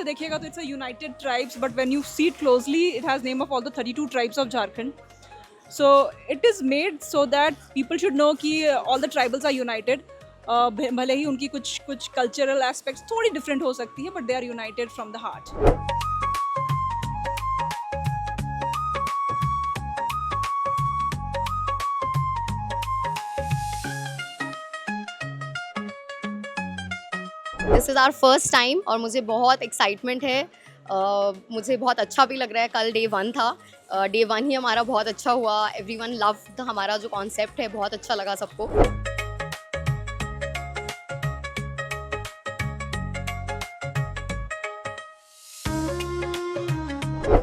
देखिएगा तो it's a United tribes, but when you see it closely it has name of all the 32 tribes of Jharkhand. So it is made so that people should know कि all the tribals are united. भले ही उनकी कुछ कुछ cultural aspects थोड़ी different हो सकती है, but they are united from the heart. This is our first time और मुझे बहुत एक्साइटमेंट है. मुझे बहुत अच्छा भी लग रहा है. कल डे 1 था. डे 1 ही हमारा बहुत अच्छा हुआ. एवरीवन लव्ड हमारा जो कॉन्सेप्ट है, बहुत अच्छा लगा सबको.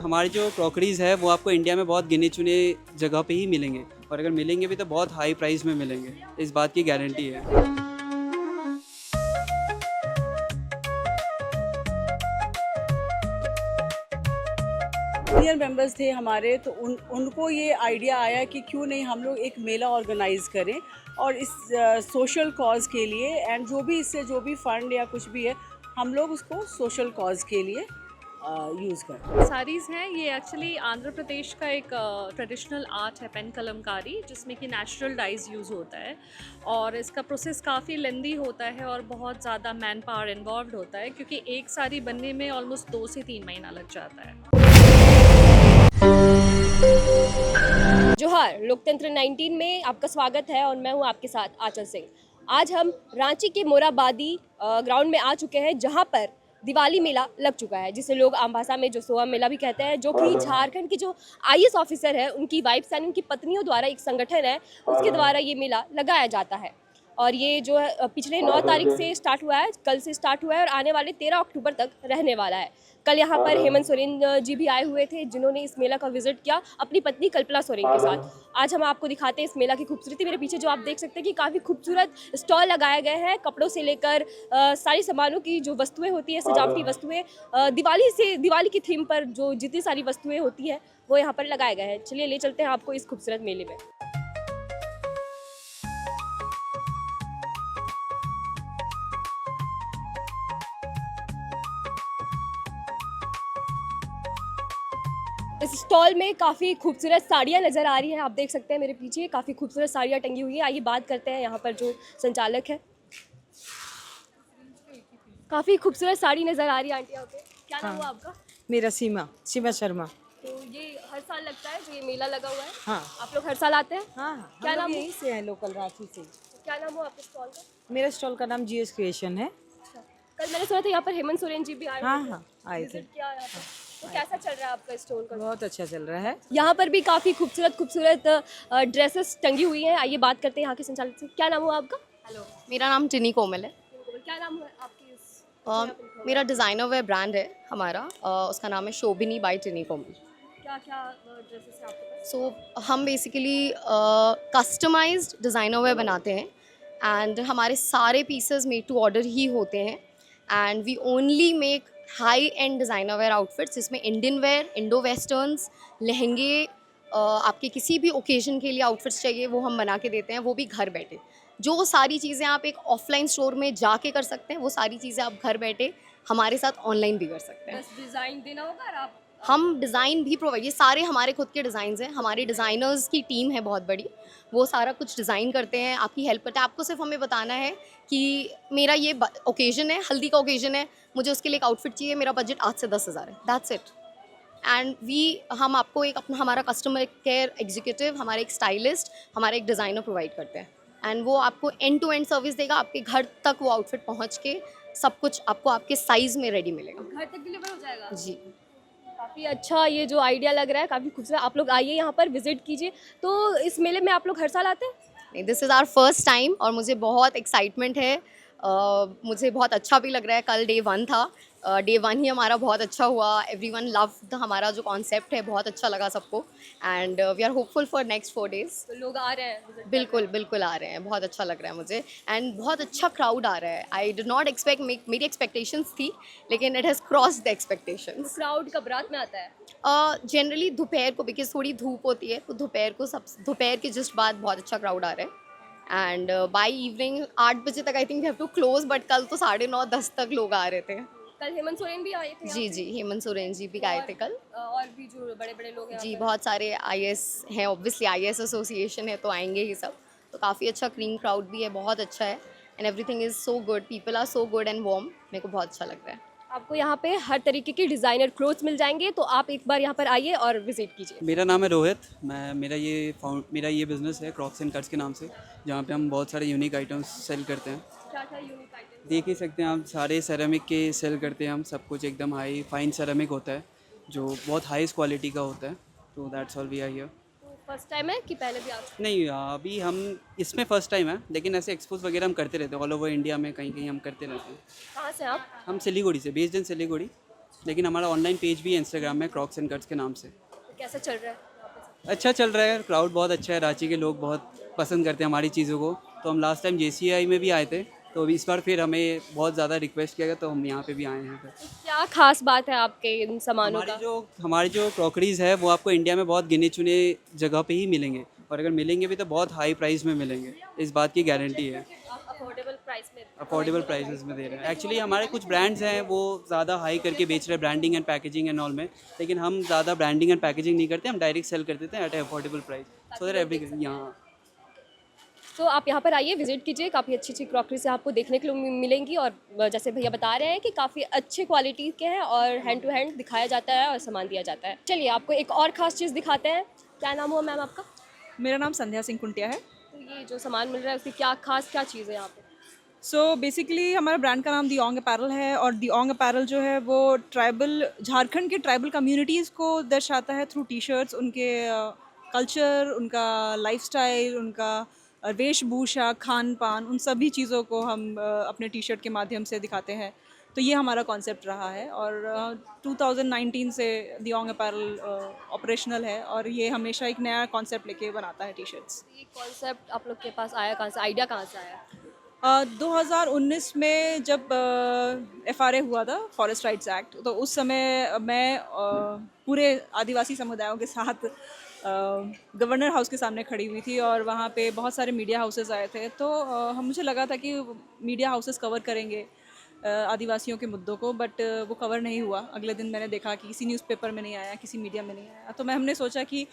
हमारी जो क्रॉकरीज़ है वो आपको इंडिया में बहुत गिने चुने जगह पे ही मिलेंगे, और अगर मिलेंगे भी तो बहुत हाई प्राइस में मिलेंगे, इस बात की गारंटी है. सीनियर मेंबर्स थे हमारे, तो उनको ये आइडिया आया कि क्यों नहीं हम लोग एक मेला ऑर्गेनाइज करें और इस सोशल कॉज के लिए, एंड जो भी इससे जो भी फंड या कुछ भी है हम लोग उसको सोशल कॉज के लिए यूज़ करें. साड़ीज़ हैं ये एक्चुअली आंध्र प्रदेश का एक ट्रेडिशनल आर्ट है, पेन कलमकारी, जिसमें कि नेचुरल डाइज यूज़ होता है और इसका प्रोसेस काफ़ी लेंदी होता है और बहुत ज़्यादा मैन पावर इन्वॉल्व होता है, क्योंकि एक साड़ी बनने में ऑलमोस्ट 2 से 3 महीना लग जाता है. जोहार, लोकतंत्र 19 में आपका स्वागत है और मैं हूं आपके साथ आंचल सिंह. आज हम रांची के मोराबादी ग्राउंड में आ चुके हैं, जहां पर दिवाली मेला लग चुका है, जिसे लोग आम भाषा में जो सोआ मेला भी कहते हैं, जो कि झारखंड की जो आईएएस ऑफिसर है उनकी वाइफ्स यानी उनकी पत्नियों द्वारा एक संगठन है, उसके द्वारा ये मेला लगाया जाता है. और ये जो है पिछले 9 तारीख से स्टार्ट हुआ है, कल से स्टार्ट हुआ है और आने वाले 13 अक्टूबर तक रहने वाला है. कल यहाँ पर हेमंत सोरेन जी भी आए हुए थे, जिन्होंने इस मेला का विजिट किया अपनी पत्नी कल्पना सोरेन के साथ. आज हम आपको दिखाते हैं इस मेला की खूबसूरती. मेरे पीछे जो आप देख सकते हैं कि काफ़ी खूबसूरत स्टॉल लगाए गए हैं, कपड़ों से लेकर सारी सामानों की जो वस्तुएं होती है, सजावटी वस्तुएं, दिवाली की थीम पर जो जितनी सारी वस्तुएं होती है वो यहाँ पर लगाए गए हैं. चलिए ले चलते हैं आपको इस खूबसूरत मेले में. इस स्टॉल में काफ़ी खूबसूरत साड़ियाँ नज़र आ रही हैं. आप देख सकते हैं मेरे पीछे काफ़ी खूबसूरत साड़ियाँ टंगी हुई हैं. आइए बात करते हैं यहाँ पर जो संचालक है. काफ़ी खूबसूरत साड़ी नज़र आ रही है आंटी यहाँ पे. क्या नाम हुआ आपका? मेरा सीमा शर्मा. तो ये हर साल लगता है जो ये मेला लगा हुआ है? हाँ आप लोग हर साल आते हैं? हाँ. क्या हम लोग नाम यहीं से हैं, लोकल रांची से. क्या नाम हुआ आपके स्टॉल का? मेरा स्टॉल का नाम जीएस क्रिएशन है. कल मैंने सुना था यहाँ पर हेमंत सोरेन जी भी आए हाँ हुए थे. हाँ आए थे. विजिट किया यहाँ पर. तो कैसा चल रहा है आपका स्टॉल का? बहुत अच्छा चल रहा है. यहाँ पर भी काफ़ी खूबसूरत ड्रेसेस टंगी हुई हैं. आइए बात करते हैं यहाँ के संचालक से. क्या नाम हुआ आपका? हेलो, मेरा नाम टिनी कोमल है. क्या नाम है आपकी इस मेरा डिज़ाइनर वेयर ब्रांड है हमारा. उसका नाम है शोभिनी बाय टिनी कोमल. क्या क्या ड्रेसेस है आपके पास? सो हम बेसिकली कस्टमाइज्ड डिज़ाइनर वेयर बनाते हैं एंड हमारे सारे पीसेस मेड टू ऑर्डर ही होते हैं. And we only make high end designer wear outfits, जिसमें इंडियन वेयर, इंडो वेस्टर्न्स, लहंगे, आपके किसी भी ओकेजन के लिए आउटफिट्स चाहिए वो हम बना के देते हैं, वो भी घर बैठे. जो सारी चीज़ें आप एक ऑफलाइन स्टोर में जाके कर सकते हैं, वो सारी चीज़ें आप घर बैठे हमारे साथ ऑनलाइन भी कर सकते हैं. बस डिज़ाइन देना होगा और आप हम डिज़ाइन भी प्रोवाइड, ये सारे हमारे खुद के डिज़ाइंस हैं. हमारे डिज़ाइनर्स की टीम है बहुत बड़ी, वो सारा कुछ डिज़ाइन करते हैं, आपकी हेल्प करते हैं. आपको सिर्फ हमें बताना है कि मेरा ये ओकेजन है, हल्दी का ओकेजन है, मुझे उसके लिए एक आउटफिट चाहिए, मेरा बजट 8 से 10 हज़ार है. That's it. एंड हम आपको एक अपना हमारा कस्टमर केयर एग्जीक्यूटिव, हमारे एक स्टाइलिस्ट, हमारे एक डिज़ाइनर प्रोवाइड करते हैं. एंड वो आपको एंड टू एंड सर्विस देगा. आपके घर तक वो आउटफिट पहुँच के सब कुछ आपको आपके साइज़ में रेडी मिलेगा. घर तक डिलीवर हो जाएगा? जी. काफ़ी अच्छा ये जो आइडिया लग रहा है, काफ़ी खूबसूरत. आप लोग आइए यहाँ पर विजिट कीजिए. तो इस मेले में आप लोग हर साल आते हैं? नहीं, this is our first time और मुझे बहुत एक्साइटमेंट है. मुझे बहुत अच्छा भी लग रहा है. कल डे 1 था. डे 1 ही हमारा बहुत अच्छा हुआ. एवरीवन लव्ड हमारा जो कॉन्सेप्ट है, बहुत अच्छा लगा सबको. And we are hopeful for next 4 days. तो लोग आ रहे हैं visit करने? बिल्कुल बिल्कुल आ रहे हैं. बहुत अच्छा लग रहा है मुझे एंड बहुत अच्छा क्राउड आ रहा है. आई डिड नॉट एक्सपेक्ट, मेरी एक्सपेक्टेशंस थी लेकिन it has crossed the expectations. Crowd कब रात में आता है? जनरली दोपहर को, बिकॉज थोड़ी धूप होती है, तो दोपहर के जस्ट बाद बहुत अच्छा क्राउड आ रहा है. एंड बाय इवनिंग 8 बजे तक I think we have to close, but कल तो 9:30-10 तक लोग आ रहे थे. कल हेमंत सोरेन भी आए थे जी जी, हेमंत सोरेन जी भी आए थे कल। और भी जो बड़े बड़े लोग हैं जी, यहाँ पे। बहुत सारे आईएएस हैं, ऑब्वियसली आईएएस एसोसिएशन है तो आएंगे ही सब। तो काफ़ी अच्छा क्लीन क्राउड भी है, बहुत अच्छा है and everything is so good, people are so good and warm. मेरे को बहुत अच्छा लग रहा है। आपको यहाँ पे हर तरीके के डिज़ाइनर क्लोथ्स मिल जाएंगे, तो आप एक बार यहाँ पर आइए और विजिट कीजिए। मेरा नाम है रोहित। मेरा ये बिज़नेस है क्रॉक्स एंड कट्स के नाम से, जहाँ पे हम बहुत सारे यूनिक आइटम्स सेल करते हैं। क्या क्या यूनिक आइटम? देख ही सकते हैं आप, सारे सेरेमिक के सेल करते हैं हम। सब कुछ एकदम हाई फाइन सेरेमिक होता है जो बहुत हाईस्ट क्वालिटी का होता है। तो that's all we are here. तो फर्स्ट टाइम है कि पहले भी आ चुके नहीं, अभी हम इसमें फ़र्स्ट टाइम है, लेकिन ऐसे एक्सपोज वगैरह हम करते रहते हैं ऑल ओवर इंडिया में, कहीं कहीं हम करते रहते हैं। हैं? कहाँ से आप? हम सिलीगुड़ी से, बेस्ड इन सिलीगुड़ी, लेकिन हमारा ऑनलाइन पेज भी है इंस्टाग्राम में क्रॉक्स एंड कट्स के नाम से। तो कैसा चल रहा है यहाँ पे सब? अच्छा चल रहा है, क्राउड बहुत अच्छा है, रांची के लोग बहुत पसंद करते हैं हमारी चीज़ों को। तो हम लास्ट टाइम JCI में भी आए थे, तो अभी इस बार फिर हमें बहुत ज़्यादा रिक्वेस्ट किया गया, तो हम यहाँ पे भी आए हैं फिर। क्या खास बात है आपके इन सामानों का? हमारी जो क्रॉकरीज़ है वो आपको इंडिया में बहुत गिने चुने जगह पे ही मिलेंगे, और अगर मिलेंगे भी तो बहुत हाई प्राइस में मिलेंगे, इस बात की गारंटी है। आप अफोर्डेबल प्राइस में अफोर्डेबल प्राइसेस में दे रहे हैं। एक्चुअली हमारे कुछ ब्रांड्स हैं वो ज़्यादा हाई करके बेच रहे हैं, branding and packaging and all में, लेकिन हम ज़्यादा ब्रांडिंग एंड पैकेजिंग नहीं करते, हम डायरेक्ट सेल कर देते हैं at affordable price, so that every यहाँ। तो आप यहाँ पर आइए, विजिट कीजिए। काफ़ी अच्छी अच्छी क्रॉकरी से आपको देखने के लिए मिलेंगी, और जैसे भैया बता रहे हैं कि काफ़ी अच्छे क्वालिटी के हैं और हैंड टू हैंड दिखाया जाता है और सामान दिया जाता है। चलिए आपको एक और ख़ास चीज़ दिखाते हैं। क्या नाम हुआ मैम आपका? मेरा नाम संध्या सिंह कुंटिया है। तो ये जो सामान मिल रहा है उसकी क्या खास क्या चीज़ है यहाँ पे? सो बेसिकली हमारा ब्रांड का नाम दियोंग अपैरल है, और दियोंग अपैरल जो है वो ट्राइबल, झारखंड के ट्राइबल कम्युनिटीज़ को दर्शाता है थ्रू टी शर्ट्स। उनके कल्चर, उनका लाइफस्टाइल, उनका वेशभूषा, खान पान, उन सभी चीज़ों को हम अपने टी शर्ट के माध्यम से दिखाते हैं। तो ये हमारा कॉन्सेप्ट रहा है, और 2019 से दियोंग अपैरल ऑपरेशनल है, और ये हमेशा एक नया कॉन्सेप्ट लेके बनाता है टी शर्ट्स। ये कॉन्सेप्ट आप लोग के पास आया कहाँ से, आइडिया कहाँ से आया? 2019 में जब FRA हुआ था, फॉरेस्ट राइट्स एक्ट, तो उस समय मैं पूरे आदिवासी समुदायों के साथ गवर्नर हाउस के सामने खड़ी हुई थी, और वहाँ पे बहुत सारे मीडिया हाउसेस आए थे। तो मुझे लगा था कि मीडिया हाउसेस कवर करेंगे आदिवासियों के मुद्दों को, बट वो कवर नहीं हुआ। अगले दिन मैंने देखा कि किसी न्यूज़पेपर में नहीं आया, किसी मीडिया में नहीं आया। तो हमने सोचा कि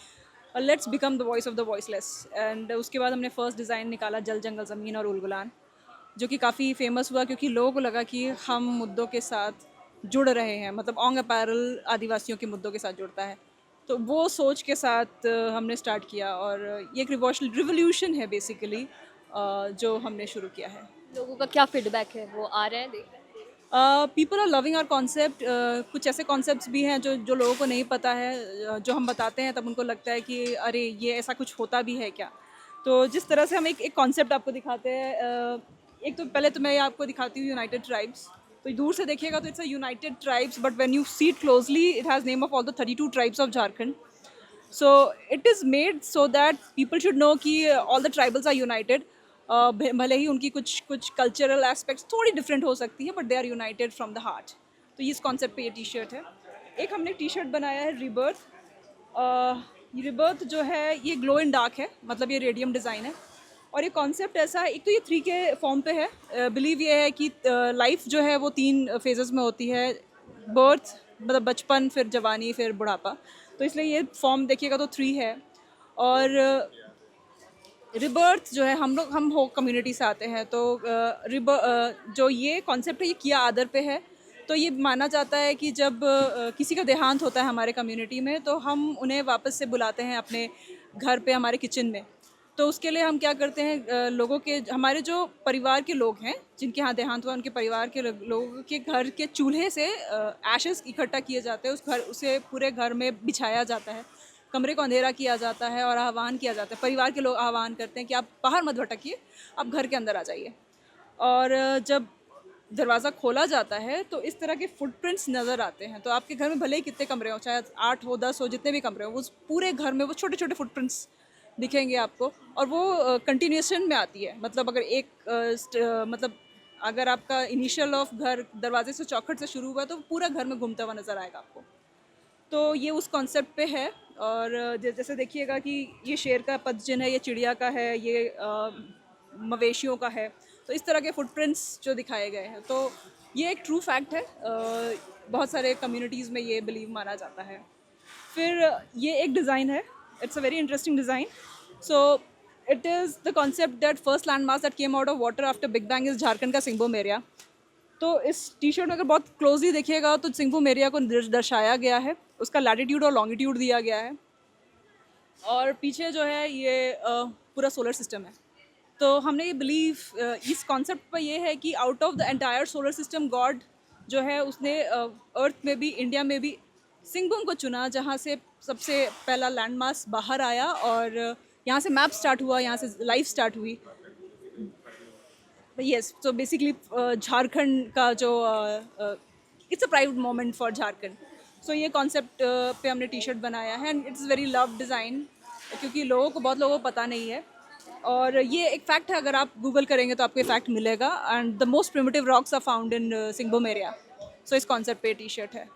let's become the voice of the voiceless, and उसके बाद हमने फर्स्ट डिज़ाइन निकाला जल जंगल ज़मीन और उलगुलान, जो कि काफ़ी फेमस हुआ क्योंकि लोगों को लगा कि हम मुद्दों के साथ जुड़ रहे हैं, मतलब ओंग अपैरल आदिवासियों के मुद्दों के साथ जुड़ता है। तो वो सोच के साथ हमने स्टार्ट किया, और ये एक रिवोल्यूशन है बेसिकली जो हमने शुरू किया है। लोगों का क्या फीडबैक है, वो आ रहे हैं, देख रहे हैं? People are loving our concept. कुछ ऐसे कॉन्सेप्ट्स भी हैं जो लोगों को नहीं पता है, जो हम बताते हैं तब उनको लगता है कि अरे ये ऐसा कुछ होता भी है क्या। तो जिस तरह से हम एक कॉन्सेप्ट आपको दिखाते हैं, एक तो पहले तो मैं ये आपको दिखाती हूँ यूनाइटेड ट्राइब्स। तो दूर से देखिएगा तो it's a United tribes, but when you see it closely it has name of all the 32 tribes of Jharkhand. So it is made so that people should know कि all the tribals are united. भले ही उनकी कुछ cultural aspects थोड़ी different हो सकती है, but they are united from the heart. तो इस कॉन्सेप्ट पे ये टी शर्ट है। एक हमने टी शर्ट बनाया है रिबर्थ। रिबर्थ जो है ये ग्लो इन डार्क है, मतलब ये रेडियम डिज़ाइन है, और ये कॉन्सेप्ट ऐसा है, एक तो ये 3 के फॉर्म पे है। बिलीव ये है कि लाइफ जो है वो 3 फेजेस में होती है, बर्थ मतलब बचपन, फिर जवानी, फिर बुढ़ापा। तो इसलिए ये फॉर्म देखिएगा तो 3 है। और रिबर्थ जो है हम हो कम्युनिटी से आते हैं, तो जो ये कॉन्सेप्ट है ये किया आदर पे है। तो ये माना जाता है कि जब किसी का देहांत होता है हमारे कम्युनिटी में, तो हम उन्हें वापस से बुलाते हैं अपने घर पे, हमारे किचन में। तो उसके लिए हम क्या करते हैं, लोगों के, हमारे जो परिवार के लोग हैं जिनके यहाँ देहांत हुआ, उनके परिवार के लोगों के घर के चूल्हे से एशेस इकट्ठा किए जाते हैं, उसे पूरे घर में बिछाया जाता है, कमरे को अंधेरा किया जाता है और आह्वान किया जाता है। परिवार के लोग आह्वान करते हैं कि आप बाहर मत भटकिए, आप घर के अंदर आ जाइए। और जब दरवाज़ा खोला जाता है तो इस तरह के फुटप्रिंट्स नज़र आते हैं। तो आपके घर में भले ही कितने कमरे हो, चाहे 8 हो, 10 हो, जितने भी कमरे हो, उस पूरे घर में वो छोटे छोटे फुटप्रिंट्स दिखेंगे आपको, और वो कंटिन्यूएशन में आती है। मतलब मतलब अगर आपका इनिशियल ऑफ घर दरवाजे से चौखट से शुरू हुआ है, तो पूरा घर में घूमता हुआ नज़र आएगा आपको। तो ये उस कॉन्सेप्ट पे है। और जैसे देखिएगा कि ये शेर का पदचिन्ह है, ये चिड़िया का है, ये मवेशियों का है। तो इस तरह के फुटप्रिंट्स जो दिखाए गए हैं, तो ये एक ट्रू फैक्ट है। बहुत सारे कम्युनिटीज़ में ये बिलीव माना जाता है। फिर ये एक डिज़ाइन है, it's a very interesting design. So it is the concept that first land mass that came out of water after big bang is Jharkhand का सिंगभूम एरिया। तो इस टी शर्ट में अगर बहुत क्लोजली देखिएगा तो सिंगभूम एरिया को दर्शाया गया है, उसका लैटिट्यूड और लॉन्गिट्यूड दिया गया है, और पीछे जो है ये पूरा सोलर सिस्टम है। तो हमने ये बिलीव इस कॉन्सेप्ट पर ये है कि out of the entire solar system God जो है उसने अर्थ में भी, इंडिया में भी सिंगभूम को चुना, जहाँ से सबसे पहला लैंड मास बाहर आया और यहाँ से मैप स्टार्ट हुआ, यहाँ से लाइफ स्टार्ट हुई। यस, तो बेसिकली झारखंड का जो it's a pride moment for Jharkhand. So ये कॉन्सेप्ट पे हमने टी शर्ट बनाया है and it's very love design, क्योंकि बहुत लोगों को पता नहीं है। और ये एक फैक्ट है, अगर आप गूगल करेंगे तो आपको ये फैक्ट मिलेगा। And the most primitive rocks are found in Singhbhum area. So इस कॉन्सेप्ट पे टी शर्ट है।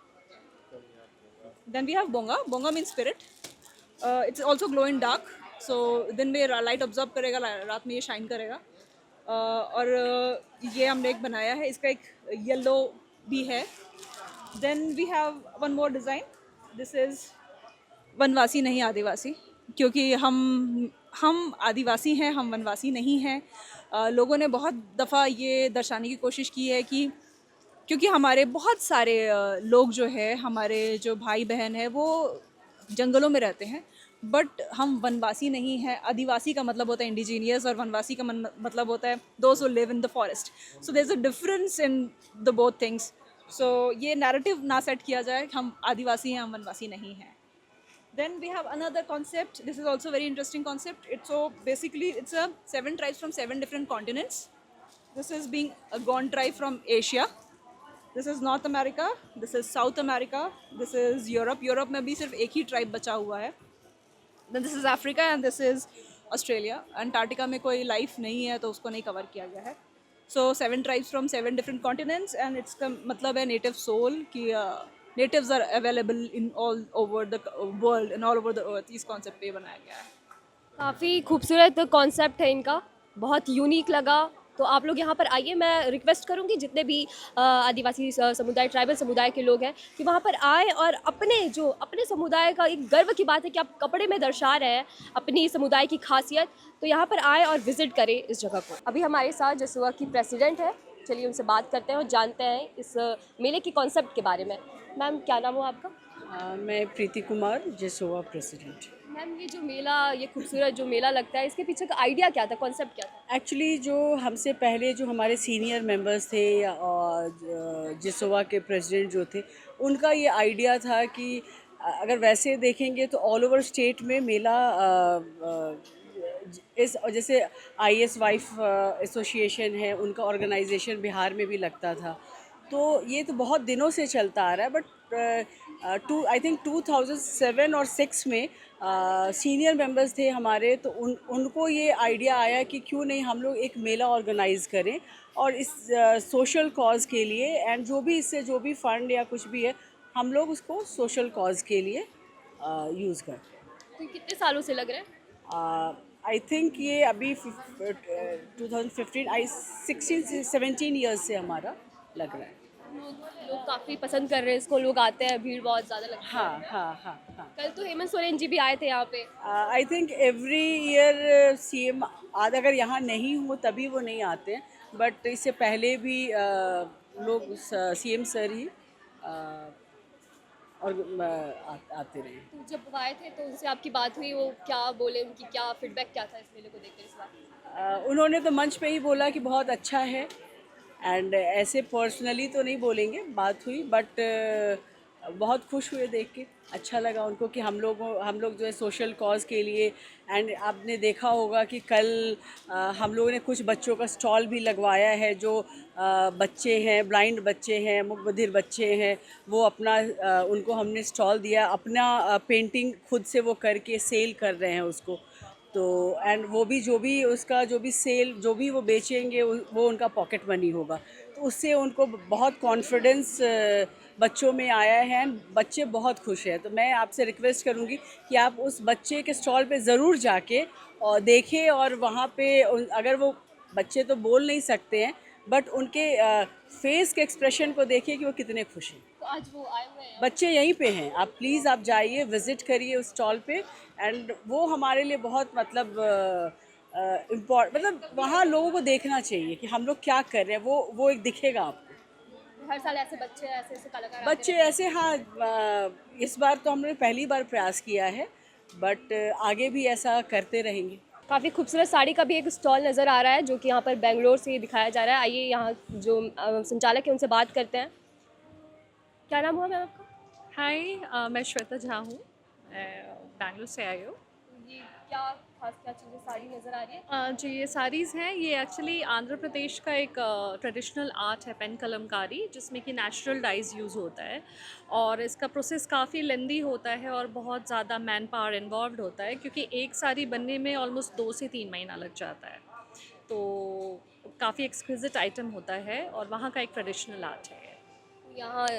Then we have Bonga. Bonga mean spirit. It's also glow in dark, so दिन में लाइट ऑब्जर्व करेगा, रात में ये शाइन करेगा। और ये हमने एक बनाया है, इसका एक येलो भी है। Then we have one more design, this is वनवासी नहीं आदिवासी, क्योंकि हम आदिवासी हैं, हम वनवासी नहीं हैं। लोगों ने बहुत दफ़ा ये दर्शाने की कोशिश की है कि क्योंकि हमारे बहुत सारे लोग जो है, हमारे जो भाई बहन हैं वो जंगलों में रहते हैं, बट हम वनवासी नहीं हैं। आदिवासी का मतलब होता है इंडिजीनियस और वनवासी का मतलब होता है those who live in the forest. So there is a difference in the both things. So ये नैरेटिव ना सेट किया जाए हम आदिवासी हैं, हम वनवासी नहीं हैं। Then we have another concept. This is also very interesting concept. It's so basically it's a 7 tribes from 7 different continents. This is being a Gond tribe from Asia. This is North America. This is South America. This is Europe. Europe में भी सिर्फ एक ही tribe बचा हुआ है. Then this is Africa and this is Australia. Antarctica में कोई life नहीं है तो उसको नहीं cover किया गया है. So 7 tribes from 7 different continents and it's का मतलब है native soul कि natives are available in all over the world and all over the earth. इस concept पे बनाया गया है. काफ़ी खूबसूरत कॉन्सेप्ट है इनका, बहुत यूनिक लगा। तो आप लोग यहाँ पर आइए, मैं रिक्वेस्ट करूँगी जितने भी आदिवासी समुदाय, ट्राइबल समुदाय के लोग हैं कि वहाँ पर आए और अपने समुदाय का एक गर्व की बात है कि आप कपड़े में दर्शा रहे हैं अपनी समुदाय की खासियत, तो यहाँ पर आए और विज़िट करें इस जगह को। अभी हमारे साथ जसुआ की प्रेसिडेंट है, चलिए उनसे बात करते हैं और जानते हैं इस मेले के कॉन्सेप्ट के बारे में। मैम, क्या नाम हो आपका? मैं प्रीति कुमार, जसोवा प्रेसिडेंट। मैम, ये खूबसूरत जो मेला लगता है, इसके पीछे का आइडिया क्या था, कॉन्सेप्ट क्या था? एक्चुअली जो हमसे पहले जो हमारे सीनियर मेंबर्स थे और जसोवा के प्रेसिडेंट जो थे, उनका ये आइडिया था कि अगर वैसे देखेंगे तो ऑल ओवर स्टेट में मेला जैसे IS वाइफ एसोसिएशन है, उनका ऑर्गेनाइजेशन बिहार में भी लगता था। तो ये तो बहुत दिनों से चलता आ रहा है, बट आई थिंक 2007 और 6 में सीनियर मेंबर्स थे हमारे, तो उनको ये आइडिया आया कि क्यों नहीं हम लोग एक मेला ऑर्गेनाइज़ करें और इस सोशल कॉज़ के लिए, एंड जो भी फंड या कुछ भी है हम लोग उसको सोशल कॉज़ के लिए यूज़ करें। तो कितने सालों से लग रहा है? आई थिंक ये अभी 2015 16-17 ईयर्स से हमारा लग रहा है। लोग काफ़ी पसंद कर रहे हैं इसको, लोग आते हैं, भीड़ बहुत ज़्यादा लगती है। हाँ। कल तो हेमंत सोरेन जी भी आए थे यहाँ पे। I think every year CM अगर यहाँ नहीं हो तभी वो नहीं आते हैं, बट इससे पहले भी लोग CM सर ही और आते रहे। तो जब वो आए थे तो उनसे आपकी बात हुई, वो क्या बोले, उनकी क्या फीडबैक क्या था इस मेले को देखकर इस बार? उन्होंने तो मंच पे ही बोला कि बहुत अच्छा है, एंड ऐसे पर्सनली तो नहीं बोलेंगे, बात हुई, बट बहुत खुश हुए देख के, अच्छा लगा उनको कि हम लोग जो है सोशल कॉज़ के लिए। एंड आपने देखा होगा कि कल हम लोगों ने कुछ बच्चों का स्टॉल भी लगवाया है, जो बच्चे हैं, ब्लाइंड बच्चे हैं, मुकबधिर बच्चे हैं, वो अपना उनको हमने स्टॉल दिया, अपना पेंटिंग खुद से वो करके सेल कर रहे हैं उसको। तो एंड वो भी सेल जो भी वो बेचेंगे वो उनका पॉकेट मनी होगा, तो उससे उनको बहुत कॉन्फिडेंस बच्चों में आया है, बच्चे बहुत खुश हैं। तो मैं आपसे रिक्वेस्ट करूँगी कि आप उस बच्चे के स्टॉल पे ज़रूर जाके और देखें, और वहाँ पे अगर वो बच्चे तो बोल नहीं सकते हैं, बट उनके फेस के एक्सप्रेशन को देखिए कि वो कितने खुश हैं। तो आज वो आए हुए हैं। बच्चे यहीं पे हैं, आप प्लीज़ आप जाइए, विज़िट करिए उस स्टॉल पे। एंड वो हमारे लिए बहुत मतलब मतलब वहाँ लोगों को देखना चाहिए कि हम लोग क्या कर रहे हैं, वो एक दिखेगा आपको। हर साल ऐसे बच्चे ऐसे कलाकार आते बच्चे रहते हैं। ऐसे, हाँ, इस बार तो हमने पहली बार प्रयास किया है, बट आगे भी ऐसा करते रहेंगे। काफ़ी खूबसूरत साड़ी का भी एक स्टॉल नज़र आ रहा है जो कि यहाँ पर बेंगलोर से दिखाया जा रहा है। आइए यहाँ जो संचालक है उनसे बात करते हैं। क्या नाम हुआ मैम आपका? हाय, मैं श्वेता झा हूँ, बैंगलोर से आई हूँ। ये क्या खास क्या चीज़ें साड़ी नज़र आ रही है? जो ये साड़ीज़ हैं ये एक्चुअली आंध्र प्रदेश का एक ट्रेडिशनल आर्ट है, पेन कलमकारी, जिसमें कि नेचुरल डाइज यूज़ होता है और इसका प्रोसेस काफ़ी लेंदी होता है और बहुत ज़्यादा मैन पावर इन्वॉल्व होता है, क्योंकि एक साड़ी बनने में ऑलमोस्ट 2 से 3 महीना लग जाता है। तो काफ़ी एक्सक्विजिट आइटम होता है और वहाँ का एक ट्रेडिशनल आर्ट है।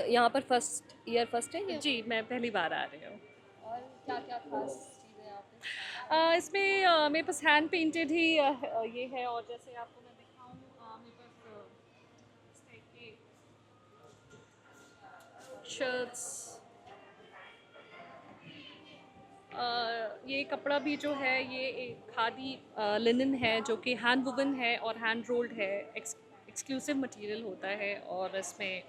यहाँ पर फर्स्ट है ये? जी, मैं पहली बार आ रही हूँ। और क्या क्या खास चीज़ें यहाँ पे? इसमें मेरे पास हैंड पेंटेड ही ये है, और जैसे आपको मैं दिखाऊं, मेरे पास इस टाइप के शर्ट्स, ये कपड़ा भी जो है ये एक खादी लिनन है जो कि हैंड वुवन है और हैंड रोल्ड है, एक्सक्लूसिव मटेरियल होता है, और इसमें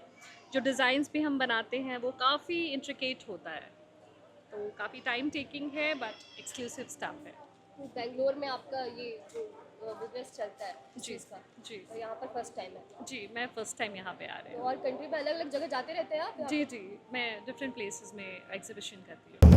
जो डिज़ाइंस भी हम बनाते हैं वो काफ़ी इंट्रिकेट होता है, तो काफ़ी टाइम टेकिंग है बट एक्सक्लूसिव स्टफ है। तो बेंगलोर में आपका ये जो बिजनेस चलता है इस जी चीज़ का, जी और यहाँ पर फर्स्ट टाइम है। जी, मैं फ़र्स्ट टाइम यहाँ पे आ रही तो हूँ। और कंट्री में अलग अलग जगह जाते रहते हैं आप यहाँ जी जी, मैं डिफरेंट प्लेसेस में एग्जीबिशन करती हूँ।